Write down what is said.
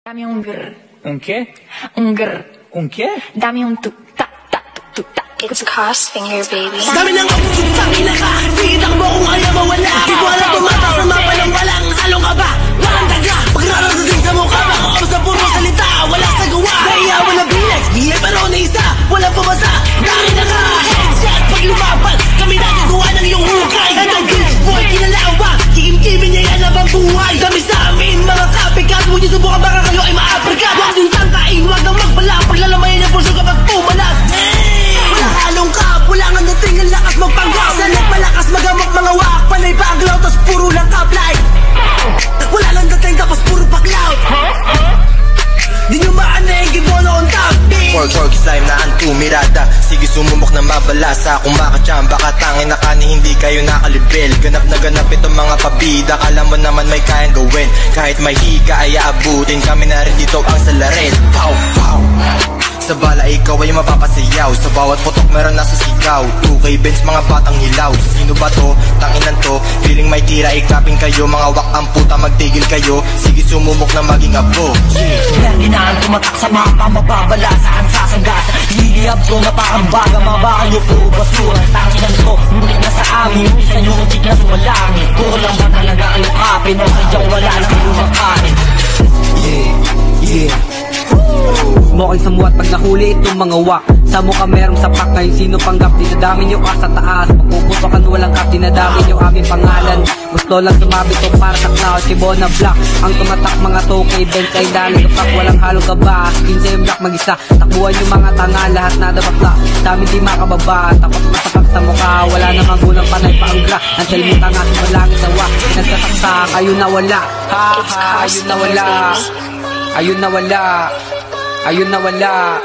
Dami un grr. Un che? Un grr. Un che? Dami un tuk-tak. It's Cross Finger, baby. Dami ng kapusok sa pinaka. Sigitak mo kung ayaw mawala. Di ko alam tumatak sa mapa ng walang halong ka ba? Walang daga. Pagrarating sa mukha. Baka sa puro salita. Wala sa gawa. Naiyawan na bilex. Biye pero na isa. Walang pabasa. Dami na ka. Headshot. Pag lumaban. Kami nagagawa ng iyong hukay. At ang bitch boy kinalawa. Kikim-kimin niya yan ang buhay. Dami sa amin mga kapikat. Huwag niyo subukan baka kayo ay maaprika. Huwag din tangkain. Huwag kang magbala. Paglalamayan niya puso kapag pumalat. Halong ka, wala nga dating ang lakas magpanggap. Sanat malakas magamok mga wak. Panay pa ang glow, tas puro lang kaplay. Wala lang dating tapos puro paklaw. Di nyo maanay, gibono on top. Pork slime na ang tumirada. Sige sumumok na mabalasa. Kung makachamba ka tangin na kani hindi kayo nakalibel. Ganap na ganap itong mga pabida. Kala mo naman may kayang gawin. Kahit may higa ay aabutin. Kami na rin dito ang salarin. Pow, pow. Sa bala ikaw ay mapapasayaw. Sa bawat putok meron nasasigaw. 2K bench mga batang hilaw. Sino ba to? Tanginan to. Feeling may tira ikapin kayo. Mga wak ang puta magtigil kayo. Sige sumumok na maging abo. Inaan tumatak sa mapa. Mababala saan sasagas. Hihiyab ko na parang baga. Mabakan nyo puro basura. Tanginan to. Ngunit na sa amin. Sa inyo chik na sumalangin. Puro lang ba talaga ang ukapin? O sadyang wala nang lumakain. Yeah. Smoking sa muwat pag nahuli itong mga wak. Sa mukha merong sapak ngayon sino panggap. Dinadami nyo ka sa taas. Magpuputokan walang kap. Dinadami nyo aming pangalan. Gusto lang sumabit to para sa cloud. Kibona black. Ang tumatak mga 2K bench ay dali kapak. Walang halong gaba. 15 yung black mag-isa. Takbuhan yung mga tanga. Lahat na dabakla. Dami di makababa. Tapos masapak sa mukha. Wala namang gulang panay pa ang gra. Ang selmita nga sumalangit sa wak. Nagtataksak. Ayun na wala. Ha ha. Ayun na wala. Ayun na wala. Ayun na wala.